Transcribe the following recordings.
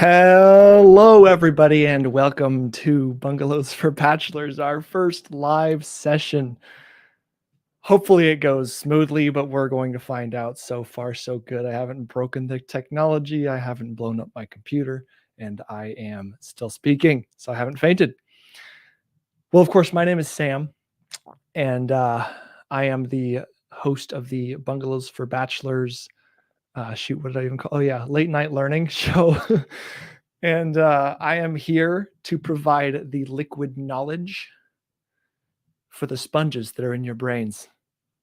Hello, everybody, and welcome to Bungalows for Bachelors, our first live session. Hopefully, it goes smoothly, but we're going to find out. So far, so good. I haven't broken the technology, I haven't blown up my computer, and I am still speaking, so I haven't fainted. Well, of course, my name is Sam, and I am the host of the Bungalows for Bachelors. Shoot, what did I even call? Oh yeah, late night learning show. And I am here to provide the liquid knowledge for the sponges that are in your brains.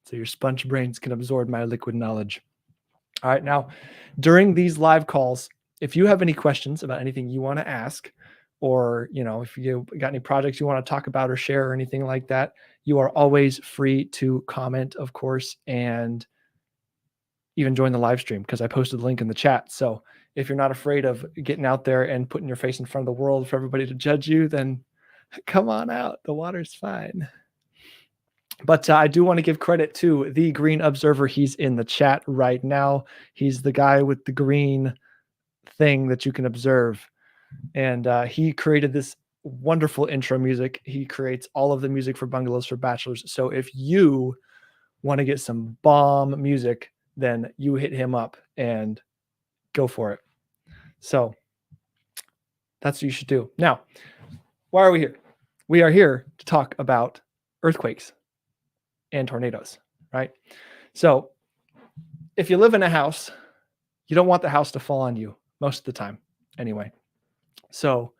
So your sponge brains can absorb my liquid knowledge. All right. Now, during these live calls, if you have any questions about anything you want to ask, or if you got any projects you want to talk about or share or anything like that, you are always free to comment, of course, and even join the live stream because I posted the link in the chat. So if you're not afraid of getting out there and putting your face in front of the world for everybody to judge you, then come on out. The water's fine. But I do want to give credit to the Green Observer. He's in the chat right now. He's the guy with the green thing that you can observe. And he created this wonderful intro music. He creates all of the music for Bungalows for Bachelors. So if you want to get some bomb music, then you hit him up and go for it. So that's what you should do. Now, why are we here? We are here to talk about earthquakes and tornadoes, right? So if you live in a house, you don't want the house to fall on you most of the time anyway. So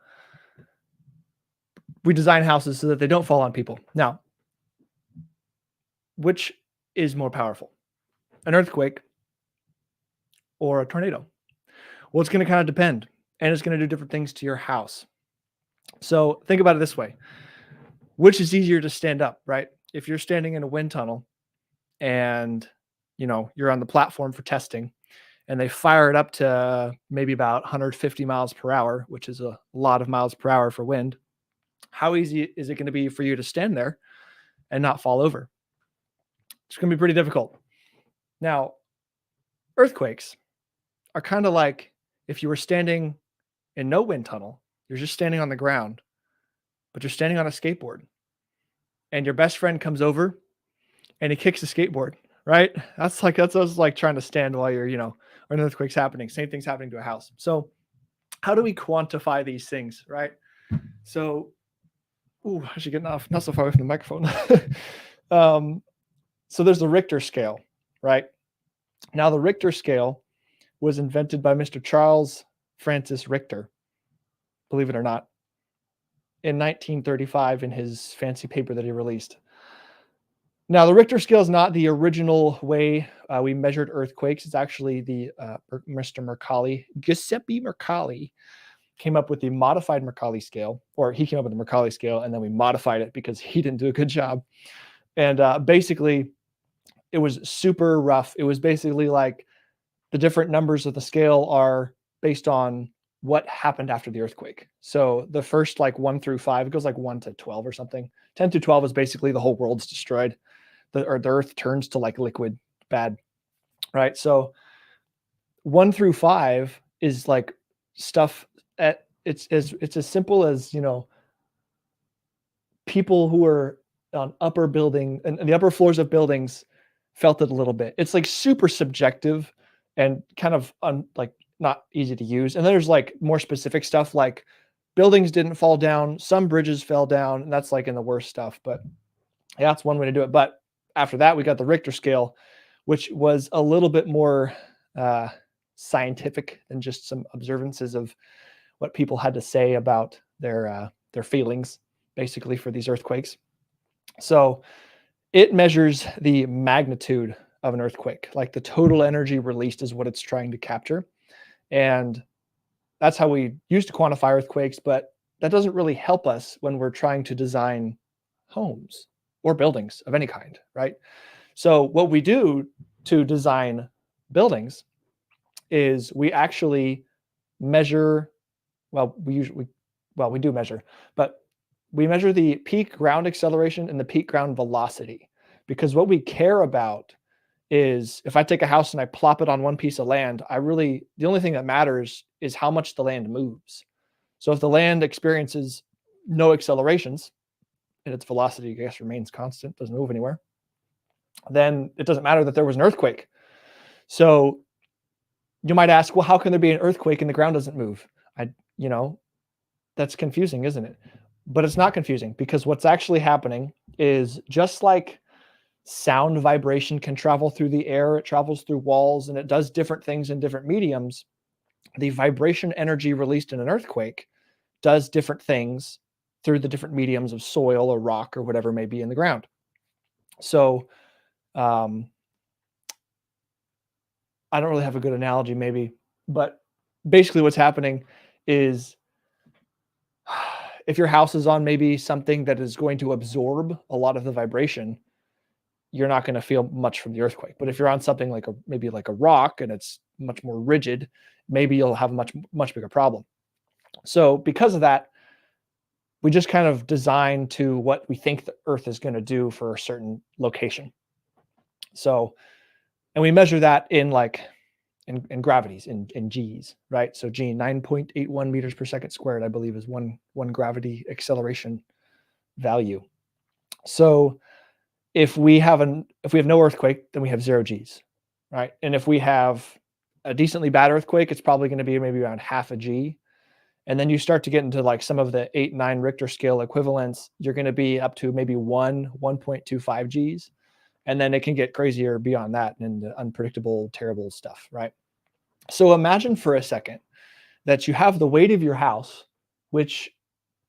we design houses so that they don't fall on people. Now, which is more powerful, an earthquake or a tornado? Well, it's going to kind of depend, and it's going to do different things to your house. So think about it this way. Which is easier to stand up, right? If you're standing in a wind tunnel and you're on the platform for testing and they fire it up to maybe about 150 miles per hour, which is a lot of miles per hour for wind, how easy is it going to be for you to stand there and not fall over? It's going to be pretty difficult. Now, earthquakes are kind of like if you were standing in no wind tunnel, you're just standing on the ground, but you're standing on a skateboard and your best friend comes over and he kicks the skateboard, right? That's like trying to stand while you're, or an earthquake's happening. Same thing's happening to a house. So how do we quantify these things, right? So, I should get not so far away from the microphone. So there's the Richter scale, right? Now the Richter scale was invented by Mr. Charles Francis Richter, believe it or not, in 1935 in his fancy paper that he released. Now, the Richter scale is not the original way we measured earthquakes. It's actually the Mr. Mercalli, Giuseppe Mercalli, came up with the modified Mercalli scale, or he came up with the Mercalli scale, and then we modified it because he didn't do a good job. And basically, it was super rough. It was basically like the different numbers of the scale are based on what happened after the earthquake. So the first 1 through 5, it goes 1 to 12 or something. 10 to 12 is basically the whole world's destroyed. The earth turns to liquid bad, right? So 1 through 5 is stuff at it's as simple as people who are on upper building and the upper floors of buildings felt it a little bit. It's super subjective and kind of not easy to use. And then there's more specific stuff like buildings didn't fall down, some bridges fell down, and that's in the worst stuff. But yeah, that's one way to do it. But after that, we got the Richter scale, which was a little bit more scientific than just some observances of what people had to say about their feelings, basically, for these earthquakes. So it measures the magnitude of an earthquake, like the total energy released is what it's trying to capture. And that's how we used to quantify earthquakes, but that doesn't really help us when we're trying to design homes or buildings of any kind, right? So what we do to design buildings is we actually measure, we do measure, but we measure the peak ground acceleration and the peak ground velocity, because what we care about is if I take a house and I plop it on one piece of land, the only thing that matters is how much the land moves. So if the land experiences no accelerations and its velocity, I guess, remains constant, doesn't move anywhere, then it doesn't matter that there was an earthquake. So you might ask, well, how can there be an earthquake and the ground doesn't move? I, you know, that's confusing, isn't it? But it's not confusing because what's actually happening is just like sound vibration can travel through the air, it travels through walls, and it does different things in different mediums. The vibration energy released in an earthquake does different things through the different mediums of soil or rock or whatever may be in the ground. So, um, I don't really have a good analogy, maybe, but basically, what's happening is if your house is on maybe something that is going to absorb a lot of the vibration, you're not going to feel much from the earthquake. But if you're on something like maybe like a rock and it's much more rigid, maybe you'll have a much bigger problem. So because of that, we just kind of design to what we think the Earth is going to do for a certain location. So, and we measure that in like in gravities in G's, right? So G 9.81 meters per second squared, I believe, is one gravity acceleration value. So if we have no earthquake, then we have 0 G's, right? And if we have a decently bad earthquake, it's probably going to be maybe around half a G. And then you start to get into like some of the 8, 9 Richter scale equivalents, you're going to be up to maybe 1.25 G's. And then it can get crazier beyond that and unpredictable, terrible stuff, right? So imagine for a second that you have the weight of your house, which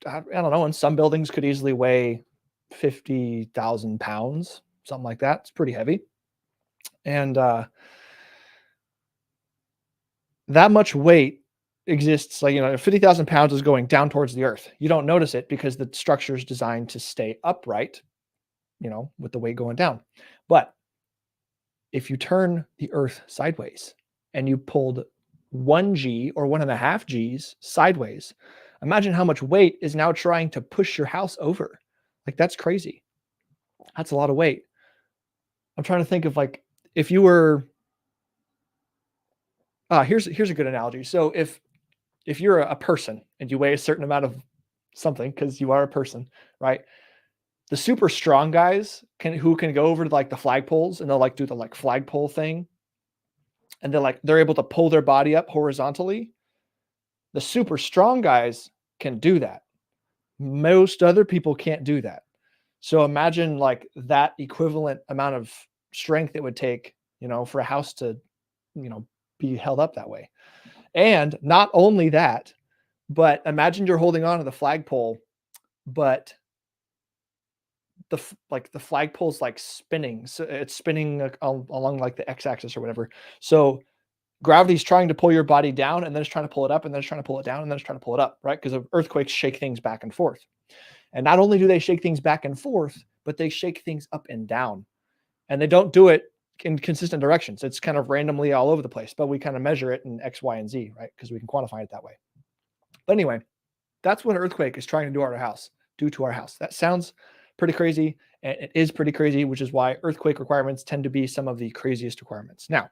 I don't know, in some buildings could easily weigh 50,000 pounds, something like that. It's pretty heavy. And that much weight exists, like, 50,000 pounds is going down towards the earth. You don't notice it because the structure is designed to stay upright, with the weight going down. But if you turn the earth sideways and you pulled 1 G or 1.5 Gs sideways, imagine how much weight is now trying to push your house over. Like, that's crazy. That's a lot of weight. I'm trying to think of like if you were here's a good analogy. So if you're a person and you weigh a certain amount of something because you are a person, right? The super strong guys who can go over to like the flagpoles and they'll like do the like flagpole thing and they're able to pull their body up horizontally. The super strong guys can do that. Most other people can't do that. So imagine like that equivalent amount of strength it would take, for a house to, be held up that way. And not only that, but imagine you're holding on to the flagpole, but the flagpole's like spinning. So it's spinning along like the x-axis or whatever. So gravity's trying to pull your body down and then it's trying to pull it up and then it's trying to pull it down and then it's trying to pull it up, right? Because earthquakes shake things back and forth. And not only do they shake things back and forth, but they shake things up and down. And they don't do it in consistent directions. It's kind of randomly all over the place, but we kind of measure it in X, Y, and Z, right? Because we can quantify it that way. But anyway, that's what an earthquake is trying to do to our house. That sounds pretty crazy, and it is pretty crazy, which is why earthquake requirements tend to be some of the craziest requirements. Now,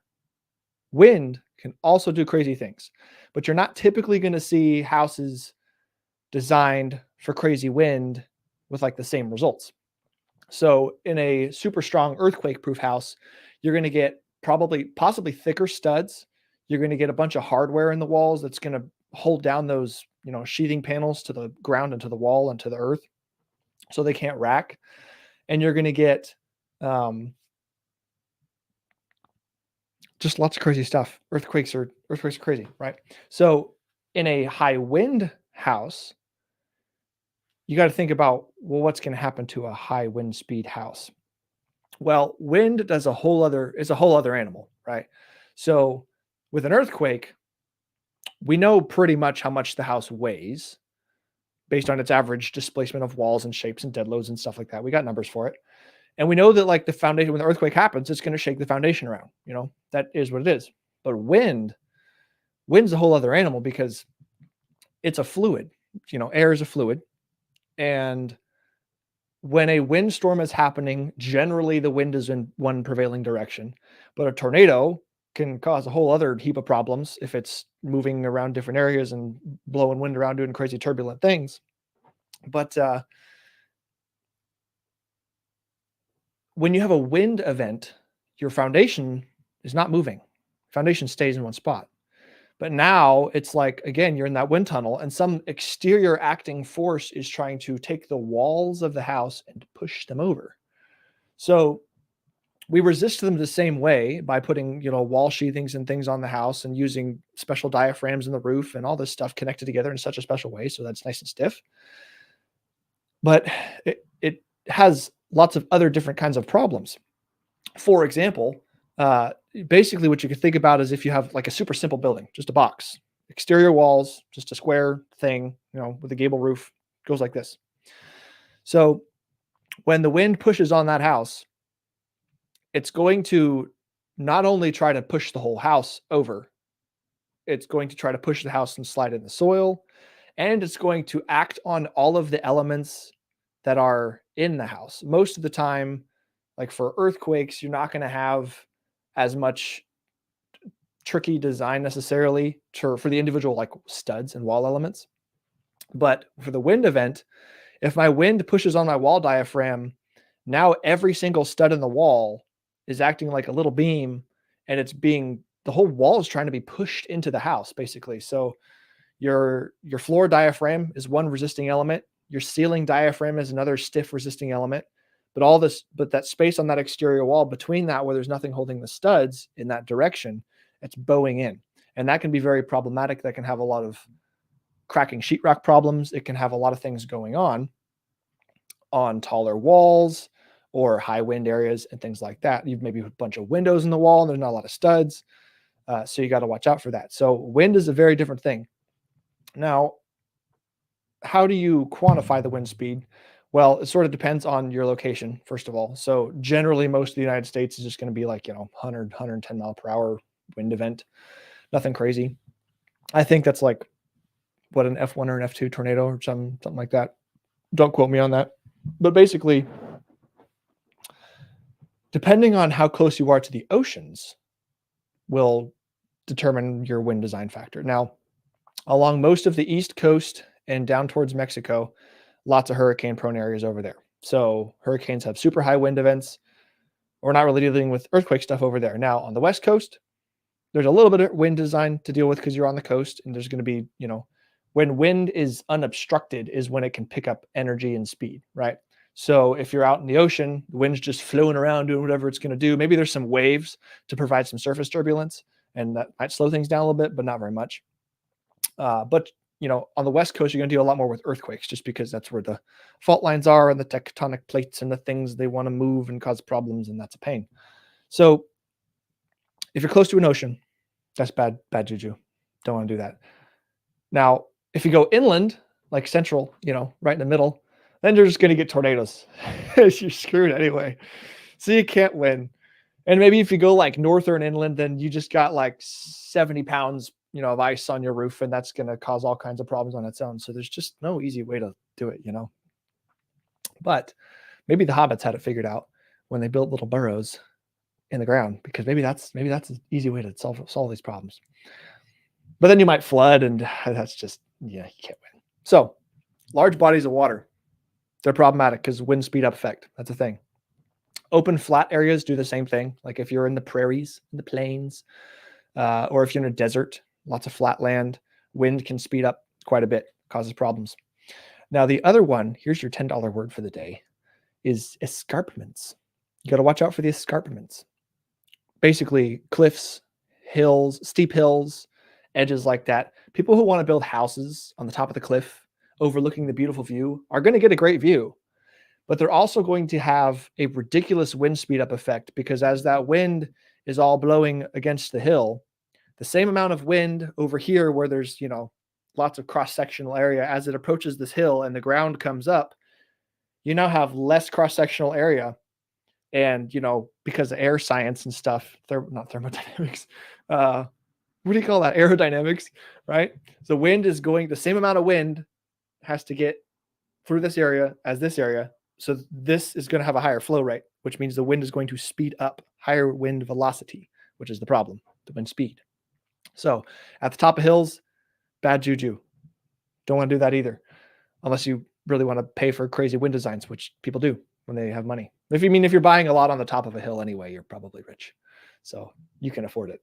wind can also do crazy things, but you're not typically going to see houses designed for crazy wind with like the same results. So in a super strong earthquake proof house, you're going to get possibly thicker studs. You're going to get a bunch of hardware in the walls that's going to hold down those, sheathing panels to the ground and to the wall and to the earth so they can't rack. And you're going to get just lots of crazy stuff. Earthquakes are crazy, right? So in a high wind house, you got to think about, well, what's going to happen to a high wind speed house? Well, wind is a whole other animal, right? So with an earthquake, we know pretty much how much the house weighs based on its average displacement of walls and shapes and dead loads and stuff like that. We got numbers for it. And we know that like the foundation, when the earthquake happens, it's going to shake the foundation around, that is what it is. But wind's a whole other animal because it's a fluid, air is a fluid. And When a windstorm is happening, generally the wind is in one prevailing direction, but a tornado can cause a whole other heap of problems if it's moving around different areas and blowing wind around doing crazy turbulent things. But when you have a wind event, your foundation is not moving. Foundation stays in one spot. But now it's like, again, you're in that wind tunnel and some exterior acting force is trying to take the walls of the house and push them over. So we resist them the same way by putting, wall sheathings and things on the house and using special diaphragms in the roof and all this stuff connected together in such a special way. So that's nice and stiff. But it has lots of other different kinds of problems. For example, uh, basically what you could think about is if you have like a super simple building, just a box, exterior walls, just a square thing, with a gable roof, goes like this. So when the wind pushes on that house, it's going to not only try to push the whole house over, it's going to try to push the house and slide in the soil, and it's going to act on all of the elements that are in the house. Most of the time, like for earthquakes, you're not going to have as much tricky design necessarily for the individual like studs and wall elements. But for the wind event, if my wind pushes on my wall diaphragm, now every single stud in the wall is acting like a little beam, and the whole wall is trying to be pushed into the house basically. So your floor diaphragm is one resisting element, your ceiling diaphragm is another stiff resisting element, but that space on that exterior wall between that where there's nothing holding the studs in that direction, it's bowing in. And that can be very problematic. That can have a lot of cracking sheetrock problems. It can have a lot of things going on taller walls or high wind areas and things like that. You've maybe a bunch of windows in the wall and there's not a lot of studs. So you got to watch out for that. So wind is a very different thing. Now, how do you quantify the wind speed? Well, it sort of depends on your location, first of all. So generally, most of the United States is just going to be like, 100, 110 mile per hour wind event. Nothing crazy. I think that's like what an F1 or an F2 tornado or something like that. Don't quote me on that. But basically, depending on how close you are to the oceans will determine your wind design factor. Now, along most of the East Coast and down towards Mexico, lots of hurricane prone areas over there. So hurricanes have super high wind events. We're not really dealing with earthquake stuff over there. Now, on the West Coast, there's a little bit of wind design to deal with because you're on the coast, and there's going to be, when wind is unobstructed is when it can pick up energy and speed, right? So if you're out in the ocean, the wind's just flowing around doing whatever it's going to do. Maybe there's some waves to provide some surface turbulence, and that might slow things down a little bit, but not very much. But on the West Coast, you're going to deal a lot more with earthquakes just because that's where the fault lines are and the tectonic plates and the things they want to move and cause problems, and that's a pain. So if you're close to an ocean, that's bad juju. Don't want to do that. Now, if you go inland, like central, right in the middle, then you're just going to get tornadoes. You're screwed anyway. So you can't win. And maybe if you go like northern inland, then you just got like 70 pounds, of ice on your roof, and that's going to cause all kinds of problems on its own. So there's just no easy way to do it, But maybe the hobbits had it figured out when they built little burrows in the ground, because maybe that's an easy way to solve these problems. But then you might flood, and that's just, you can't win. So large bodies of water, they're problematic because wind speed up effect. That's a thing. Open flat areas do the same thing. Like if you're in the prairies, in the plains, or if you're in a desert, lots of flat land, wind can speed up quite a bit, causes problems. Now, the other one, here's your $10 word for the day, is escarpments. You got to watch out for the escarpments. Basically, cliffs, hills, steep hills, edges like that. People who want to build houses on the top of the cliff overlooking the beautiful view are going to get a great view, but they're also going to have a ridiculous wind speed up effect, because as that wind is all blowing against the hill, the same amount of wind over here where there's, lots of cross-sectional area, as it approaches this hill and the ground comes up, you now have less cross-sectional area. And, because of air science and stuff, not thermodynamics, what do you call that? Aerodynamics, right? So the same amount of wind has to get through this area as this area. So this is going to have a higher flow rate, which means the wind is going to speed up, higher wind velocity, which is the problem, the wind speed. So at the top of hills, bad juju. Don't want to do that either, unless you really want to pay for crazy wind designs, which people do when they have money. If you're buying a lot on the top of a hill anyway, you're probably rich, so you can afford it.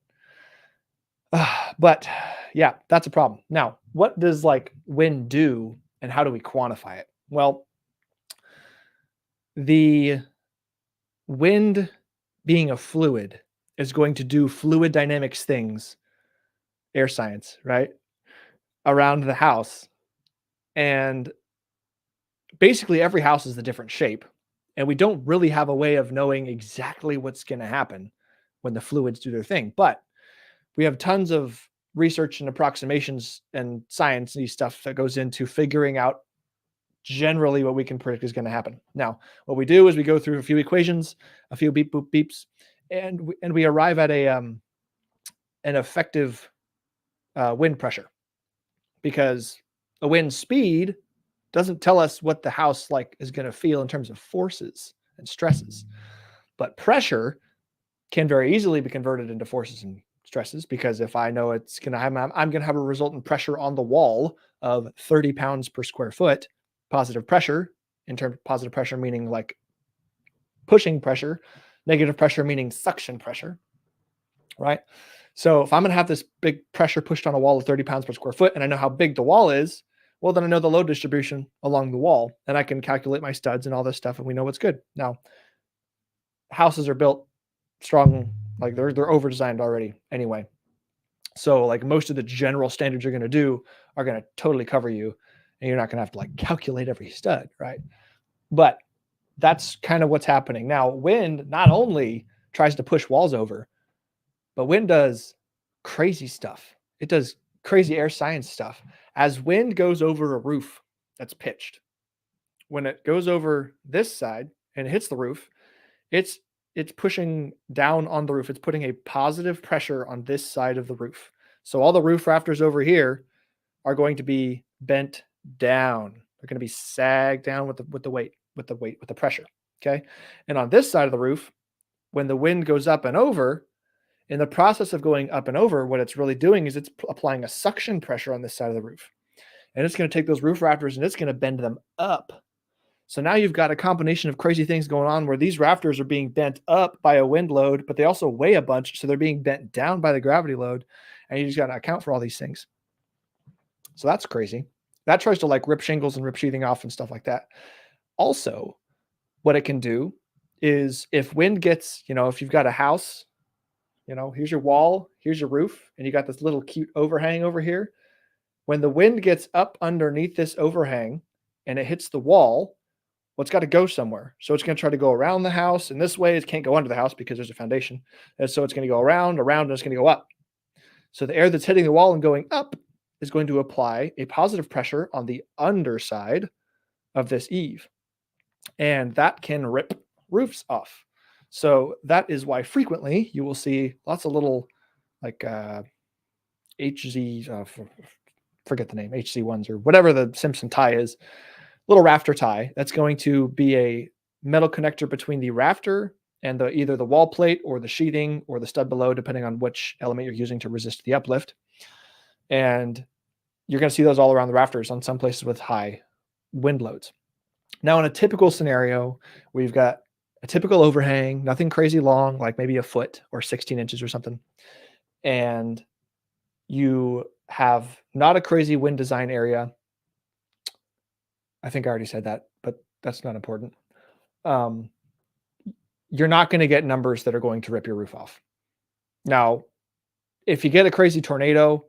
But yeah, that's a problem. Now, what does like wind do, and how do we quantify it? Well, the wind being a fluid is going to do fluid dynamics things, air science, right? Around the house. And basically every house is a different shape. And we don't really have a way of knowing exactly what's going to happen when the fluids do their thing. But we have tons of research and approximations and science and stuff that goes into figuring out generally what we can predict is going to happen. Now, what we do is we go through a few equations, a few beep boop beeps, and we arrive at an effective wind pressure, because a wind speed doesn't tell us what the house like is going to feel in terms of forces and stresses, but pressure can very easily be converted into forces and stresses, because if I know it's going to have, I'm going to have a resultant pressure on the wall of 30 pounds per square foot, positive pressure, in terms of positive pressure meaning like pushing pressure, negative pressure meaning suction pressure, right? So if I'm going to have this big pressure pushed on a wall of 30 pounds per square foot, and I know how big the wall is, well, then I know the load distribution along the wall, and I can calculate my studs and all this stuff, and we know what's good. Now, houses are built strong, like they're over designed already anyway. So like most of the general standards you're going to do are going to totally cover you, and you're not going to have to like calculate every stud, right? But that's kind of what's happening. Now, wind not only tries to push walls over, but wind does crazy stuff. It does crazy air science stuff. As wind goes over a roof that's pitched, when it goes over this side and hits the roof, it's pushing down on the roof. It's putting a positive pressure on this side of the roof. So all the roof rafters over here are going to be bent down. They're going to be sagged down with the weight, with the pressure. Okay. And on this side of the roof, when the wind goes up and over, in the process of going up and over, what it's really doing is it's applying a suction pressure on this side of the roof. And it's going to take those roof rafters and it's going to bend them up. So now you've got a combination of crazy things going on where these rafters are being bent up by a wind load, but they also weigh a bunch. So they're being bent down by the gravity load. And you just got to account for all these things. So that's crazy. That tries to like rip shingles and rip sheathing off and stuff like that. Also, what it can do is if wind gets, if you've got a house, here's your wall, here's your roof, and you got this little cute overhang over here. When the wind gets up underneath this overhang and it hits the wall, well, it's got to go somewhere. So it's going to try to go around the house. And this way, it can't go under the house because there's a foundation. And so it's going to go around, and it's going to go up. So the air that's hitting the wall and going up is going to apply a positive pressure on the underside of this eave. And that can rip roofs off. So that is why frequently you will see lots of little like HZ, forget the name, HC1s or whatever the Simpson tie is, little rafter tie that's going to be a metal connector between the rafter and either the wall plate or the sheathing or the stud below, depending on which element you're using to resist the uplift. And you're going to see those all around the rafters on some places with high wind loads. Now, in a typical scenario, we've got a typical overhang, nothing crazy long, like maybe a foot or 16 inches or something. And you have not a crazy wind design area. I think I already said that, but that's not important. You're not going to get numbers that are going to rip your roof off. Now, if you get a crazy tornado,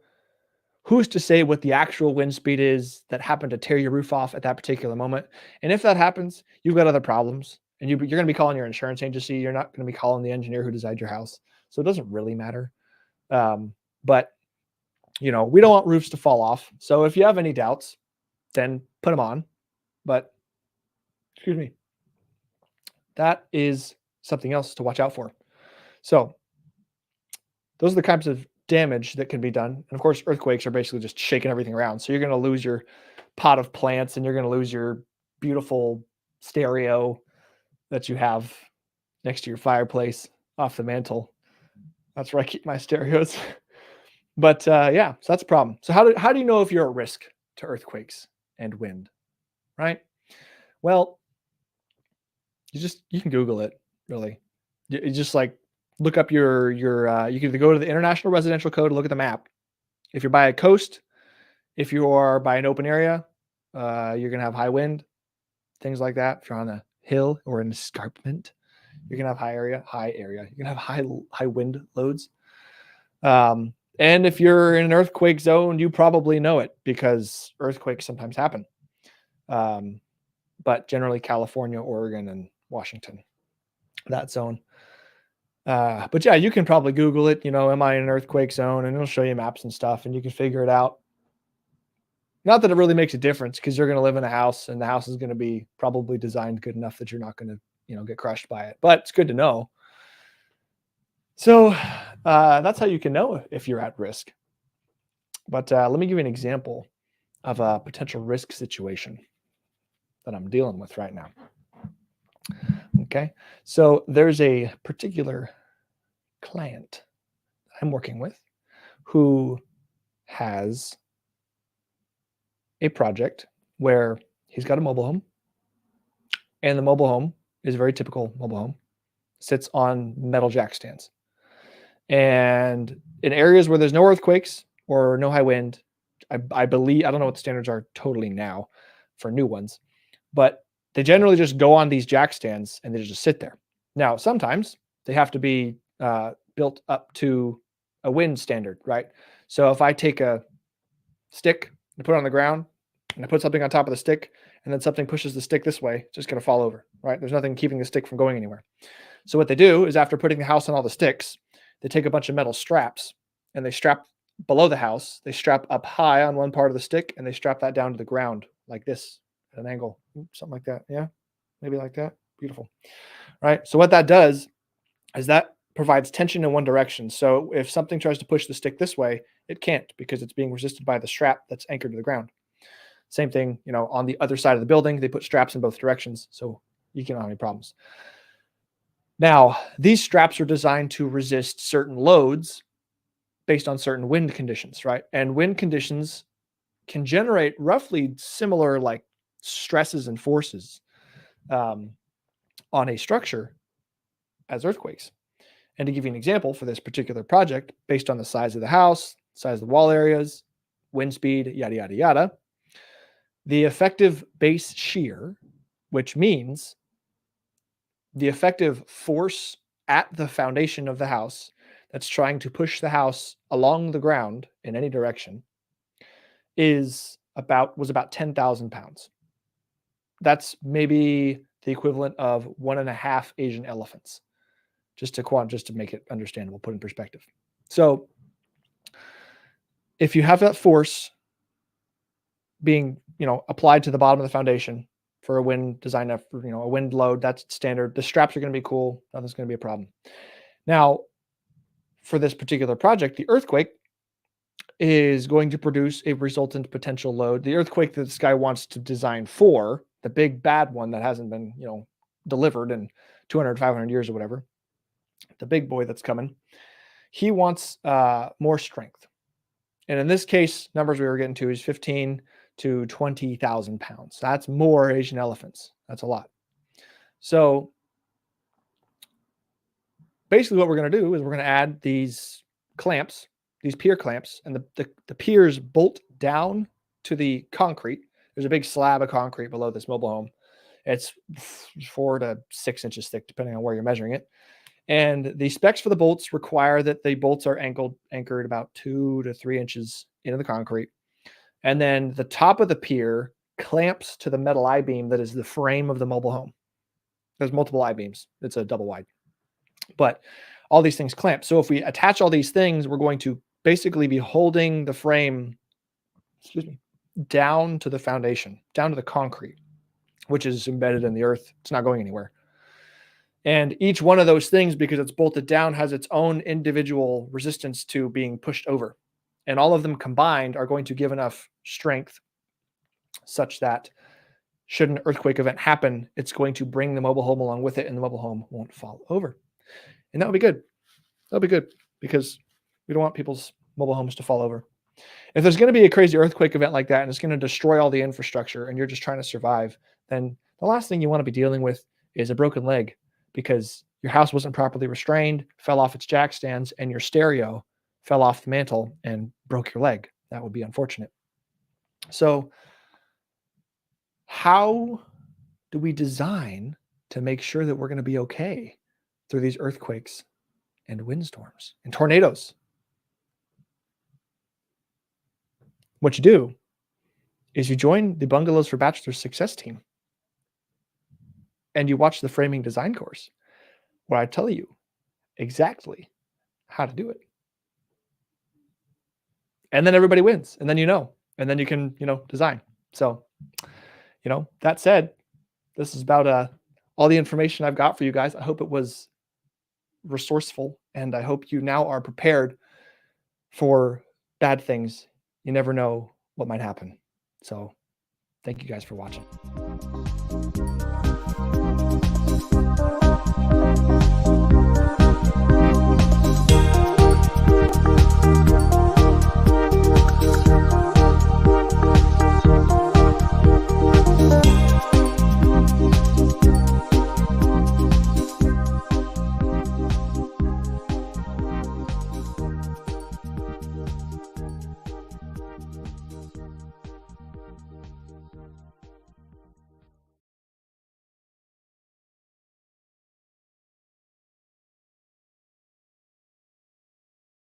who's to say what the actual wind speed is that happened to tear your roof off at that particular moment? And if that happens, you've got other problems, and you're going to be calling your insurance agency. You're not going to be calling the engineer who designed your house. So it doesn't really matter. But we don't want roofs to fall off. So if you have any doubts, then put them on. But excuse me, that is something else to watch out for. So those are the kinds of damage that can be done. And of course, earthquakes are basically just shaking everything around. So you're going to lose your pot of plants, and you're going to lose your beautiful stereo that you have next to your fireplace off the mantle. That's where I keep my stereos. But yeah, so that's a problem. So how do you know if you're at risk to earthquakes and wind, right? Well, you can Google it, really. You just like look up your you can either go to the International Residential Code and look at the map. If you're by a coast, if you are by an open area, you're gonna have high wind, things like that. If you're on a hill or an escarpment, you're gonna have high area. You're gonna have high wind loads. And if you're in an earthquake zone, you probably know it because earthquakes sometimes happen. Um, but generally California, Oregon, and Washington, that zone. But yeah, you can probably Google it, am I in an earthquake zone? And it'll show you maps and stuff and you can figure it out. Not that it really makes a difference because you're going to live in a house and the house is going to be probably designed good enough that you're not going to, get crushed by it. But it's good to know. So that's how you can know if you're at risk. But let me give you an example of a potential risk situation that I'm dealing with right now. Okay. So there's a particular client I'm working with who has a project where he's got a mobile home, and the mobile home is a very typical mobile home, sits on metal jack stands. And in areas where there's no earthquakes or no high wind, I believe, I don't know what the standards are totally now for new ones, but they generally just go on these jack stands and they just sit there. Now, sometimes they have to be built up to a wind standard, right? So if I take a stick and put it on the ground and I put something on top of the stick and then something pushes the stick this way, it's just going to fall over, right? There's nothing keeping the stick from going anywhere. So what they do is after putting the house on all the sticks, they take a bunch of metal straps and they strap below the house. They strap up high on one part of the stick and they strap that down to the ground like this at an angle, something like that. Yeah, maybe like that. Beautiful. Right. So what that does is that provides tension in one direction. So if something tries to push the stick this way, it can't because it's being resisted by the strap that's anchored to the ground. Same thing, on the other side of the building, they put straps in both directions. So you can't have any problems. Now, these straps are designed to resist certain loads based on certain wind conditions, right? And wind conditions can generate roughly similar like stresses and forces on a structure as earthquakes. And to give you an example for this particular project, based on the size of the house, size of the wall areas, wind speed, yada, yada, yada, the effective base shear, which means the effective force at the foundation of the house that's trying to push the house along the ground in any direction was about 10,000 pounds. That's maybe the equivalent of 1.5 Asian elephants, just to make it understandable, put in perspective. So if you have that force being, applied to the bottom of the foundation for a wind design, a wind load, that's standard. The straps are going to be cool. Nothing's going to be a problem. Now, for this particular project, the earthquake is going to produce a resultant potential load. The earthquake that this guy wants to design for, the big bad one that hasn't been, delivered in 200, 500 years or whatever, the big boy that's coming, he wants more strength. And in this case, numbers we were getting to is 15 to 20,000 pounds. That's more Asian elephants. That's a lot. So basically what we're going to do is we're going to add these clamps, these pier clamps, and the piers bolt down to the concrete. There's a big slab of concrete below this mobile home. It's 4 to 6 inches thick, depending on where you're measuring it. And the specs for the bolts require that the bolts are anchored about 2 to 3 inches into the concrete. And then the top of the pier clamps to the metal I-beam that is the frame of the mobile home. There's multiple I-beams. It's a double wide. But all these things clamp. So if we attach all these things, we're going to basically be holding the frame, down to the foundation, down to the concrete, which is embedded in the earth. It's not going anywhere. And each one of those things, because it's bolted down, has its own individual resistance to being pushed over. And all of them combined are going to give enough strength such that should an earthquake event happen, it's going to bring the mobile home along with it and the mobile home won't fall over. And that would be good. That'll be good because we don't want people's mobile homes to fall over. If there's going to be a crazy earthquake event like that and it's going to destroy all the infrastructure and you're just trying to survive, then the last thing you want to be dealing with is a broken leg because your house wasn't properly restrained, fell off its jack stands, and your stereo fell off the mantle and broke your leg. That would be unfortunate. So, how do we design to make sure that we're going to be okay through these earthquakes and windstorms and tornadoes? What you do is you join the Bungalows for Bachelors success team and you watch the framing design course where I tell you exactly how to do it. And then everybody wins. And then and then you can, design. So, that said, this is about all the information I've got for you guys. I hope it was resourceful and I hope you now are prepared for bad things. You never know what might happen. So, thank you guys for watching.